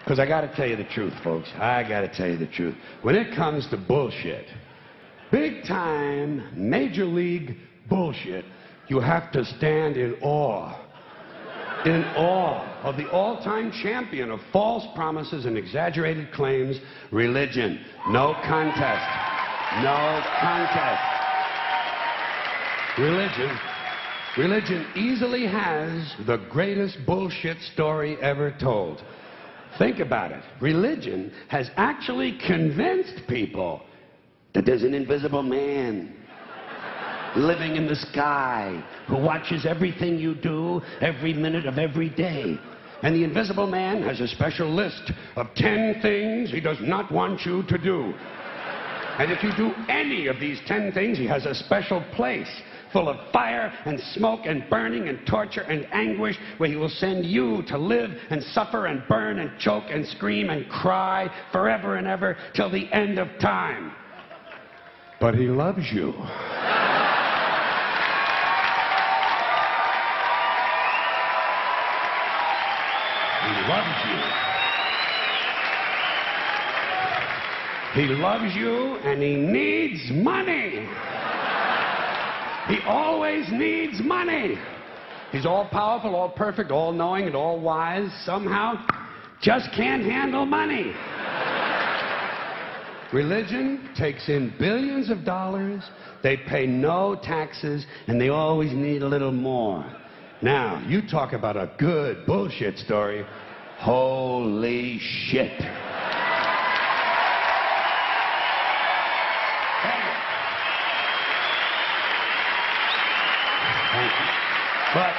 Because I got to tell you the truth, folks. I got to tell you the truth. When it comes to bullshit, big time, major league bullshit, you have to stand in awe. In awe of the all-time champion of false promises and exaggerated claims, religion. No contest. No contest. Religion easily has the greatest bullshit story ever told. Think about it. Religion has actually convinced people that there's an invisible man living in the sky who watches everything you do every minute of every day. And the invisible man has a special list of 10 things he does not want you to do. And if you do any of these 10 things, he has a special place full of fire and smoke and burning and torture and anguish where he will send you to live and suffer and burn and choke and scream and cry forever and ever till the end of time. But he loves you. He loves you. He loves you and he needs money. He always needs money. He's all powerful, all perfect, all knowing, and all wise. Somehow, just can't handle money. Religion takes in billions of dollars. They pay no taxes, and they always need a little more. Now, you talk about a good bullshit story. Holy shit. Thank you. But,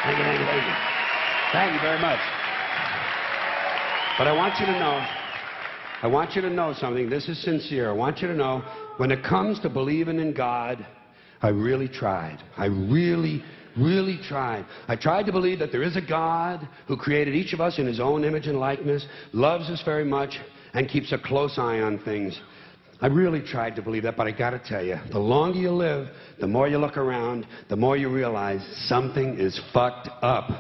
thank you very much. But I want you to know something. This is sincere. I want you to know, when it comes to believing in God, I really tried. I really tried. I tried to believe that there is a God who created each of us in his own image and likeness, loves us very much, and keeps a close eye on things. I really tried to believe that, but I got to tell you, the longer you live, the more you look around, the more you realize something is fucked up.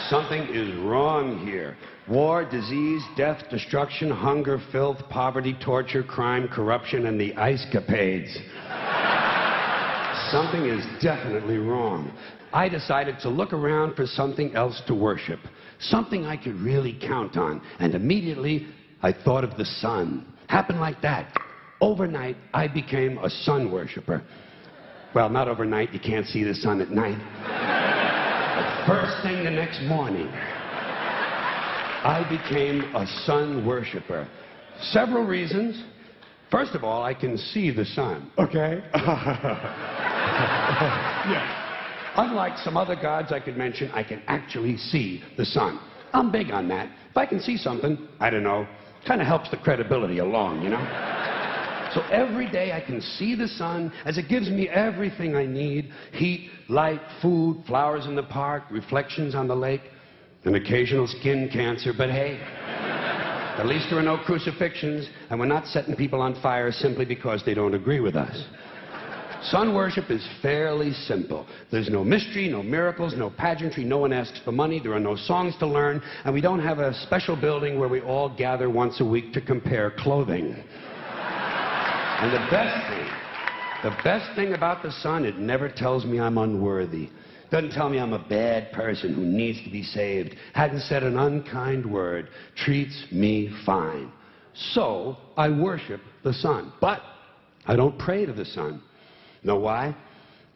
Something is wrong here. War, disease, death, destruction, hunger, filth, poverty, torture, crime, corruption, and the ice-capades. Something is definitely wrong. I decided to look around for something else to worship, something I could really count on, and immediately I thought of the sun. Happened like that. Overnight, I became a sun worshiper. Well, not overnight. You can't see the sun at night. But first thing the next morning, I became a sun worshiper. Several reasons. First of all, I can see the sun. Okay? Yeah. Unlike some other gods I could mention, I can actually see the sun. I'm big on that. If I can see something, I don't know, kind of helps the credibility along, you know? So every day I can see the sun as it gives me everything I need. Heat, light, food, flowers in the park, reflections on the lake, an occasional skin cancer. But hey, at least there are no crucifixions, and we're not setting people on fire simply because they don't agree with us. Sun worship is fairly simple. There's no mystery, no miracles, no pageantry. No one asks for money. There are no songs to learn. And we don't have a special building where we all gather once a week to compare clothing. And the best thing about the sun, it never tells me I'm unworthy. Doesn't tell me I'm a bad person who needs to be saved. Hadn't said an unkind word. Treats me fine. So I worship the sun. But I don't pray to the sun. Know why?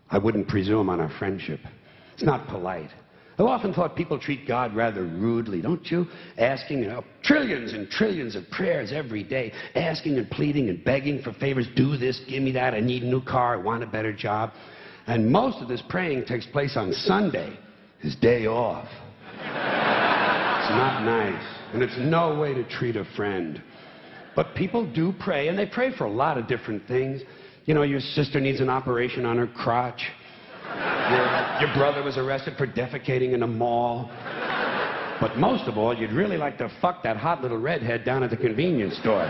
I wouldn't presume on our friendship. It's not polite. I've often thought people treat God rather rudely, don't you? Asking, trillions and trillions of prayers every day, asking and pleading and begging for favors. Do this, give me that, I need a new car, I want a better job. And most of this praying takes place on Sunday, his day off. It's not nice, and it's no way to treat a friend. But people do pray, and they pray for a lot of different things. You know, your sister needs an operation on her crotch. Your brother was arrested for defecating in a mall. But most of all, you'd really like to fuck that hot little redhead down at the convenience store.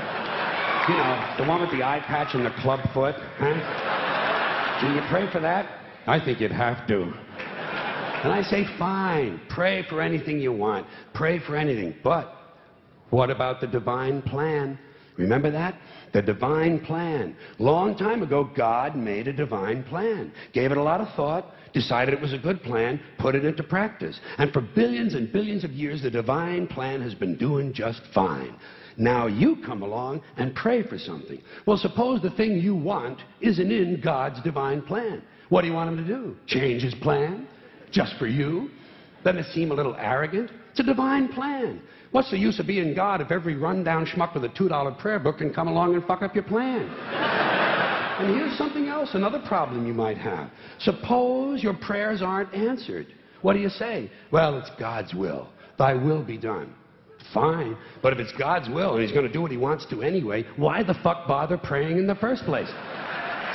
You know, the one with the eye patch and the club foot, huh? Can you pray for that? I think you'd have to. And I say, fine, pray for anything you want. Pray for anything. But what about the divine plan? Remember that? The divine plan. Long time ago, God made a divine plan. Gave it a lot of thought, decided it was a good plan, put it into practice. And for billions and billions of years, the divine plan has been doing just fine. Now you come along and pray for something. Well, suppose the thing you want isn't in God's divine plan. What do you want him to do? Change his plan? Just for you? Doesn't it seem a little arrogant? It's a divine plan. What's the use of being God if every rundown schmuck with a $2 prayer book can come along and fuck up your plan? And here's something else, another problem you might have. Suppose your prayers aren't answered. What do you say? Well, it's God's will. Thy will be done. Fine, but if it's God's will and he's going to do what he wants to anyway, why the fuck bother praying in the first place?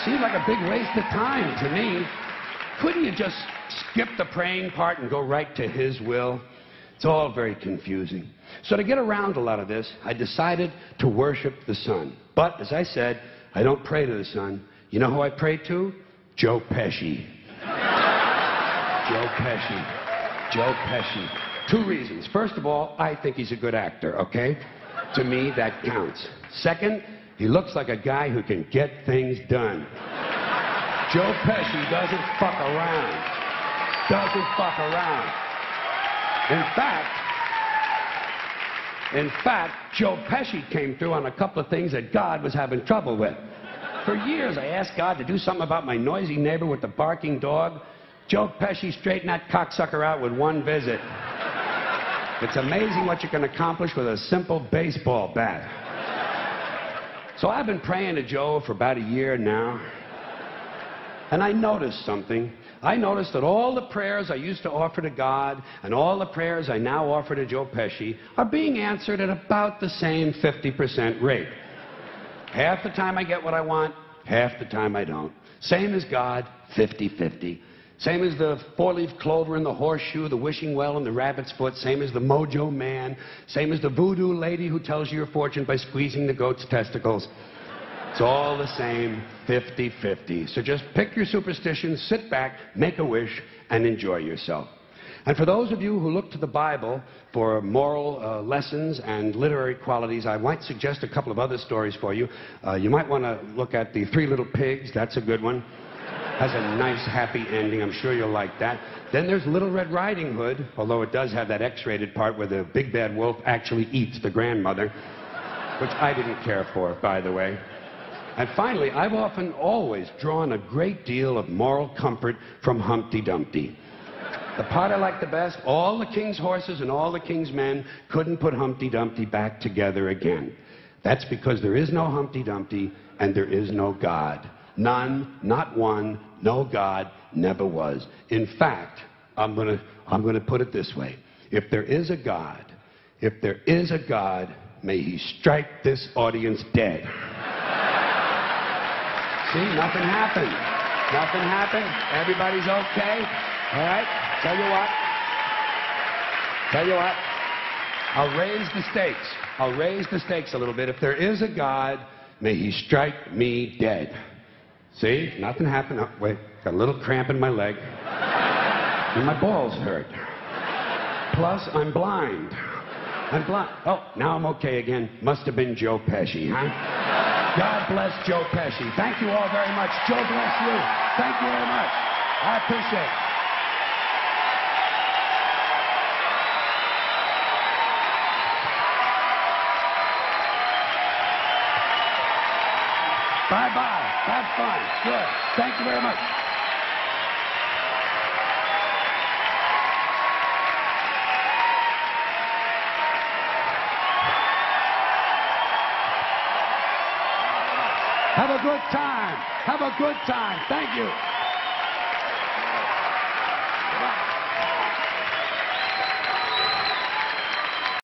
Seems like a big waste of time to me. Couldn't you just skip the praying part and go right to his will? It's all very confusing. So to get around a lot of this, I decided to worship the sun. But, as I said, I don't pray to the sun. You know who I pray to? Joe Pesci. Joe Pesci. Joe Pesci. 2 reasons. First of all, I think he's a good actor, okay? To me, that counts. Second, he looks like a guy who can get things done. Joe Pesci doesn't fuck around. Doesn't fuck around. In fact, Joe Pesci came through on a couple of things that God was having trouble with. For years, I asked God to do something about my noisy neighbor with the barking dog. Joe Pesci straightened that cocksucker out with 1 visit. It's amazing what you can accomplish with a simple baseball bat. So I've been praying to Joe for about a year now. And I noticed something. I noticed that all the prayers I used to offer to God and all the prayers I now offer to Joe Pesci are being answered at about the same 50% rate. Half the time I get what I want, half the time I don't. Same as God, 50-50. Same as the 4-leaf clover and the horseshoe, the wishing well and the rabbit's foot. Same as the mojo man. Same as the voodoo lady who tells you your fortune by squeezing the goat's testicles. It's all the same, 50-50. So just pick your superstitions, sit back, make a wish, and enjoy yourself. And for those of you who look to the Bible for moral lessons and literary qualities, I might suggest a couple of other stories for you. You might want to look at The 3 Little Pigs. That's a good one. Has a nice, happy ending. I'm sure you'll like that. Then there's Little Red Riding Hood, although it does have that X-rated part where the big bad wolf actually eats the grandmother, which I didn't care for, by the way. And finally, I've often always drawn a great deal of moral comfort from Humpty Dumpty. The part I like the best, all the king's horses and all the king's men couldn't put Humpty Dumpty back together again. That's because there is no Humpty Dumpty and there is no God. None, not one, no God, never was. In fact, I'm gonna put it this way. If there is a God, may he strike this audience dead. See, nothing happened. Nothing happened. Everybody's okay. All right? Tell you what. I'll raise the stakes. I'll raise the stakes a little bit. If there is a God, may he strike me dead. See? Nothing happened. Oh, wait. Got a little cramp in my leg. And my balls hurt. Plus, I'm blind. Oh, now I'm okay again. Must have been Joe Pesci, huh? God bless Joe Pesci. Thank you all very much. Joe bless you. Thank you very much. I appreciate it. Bye-bye. Have fun. Good. Thank you very much. Have a good time. Have a good time. Thank you.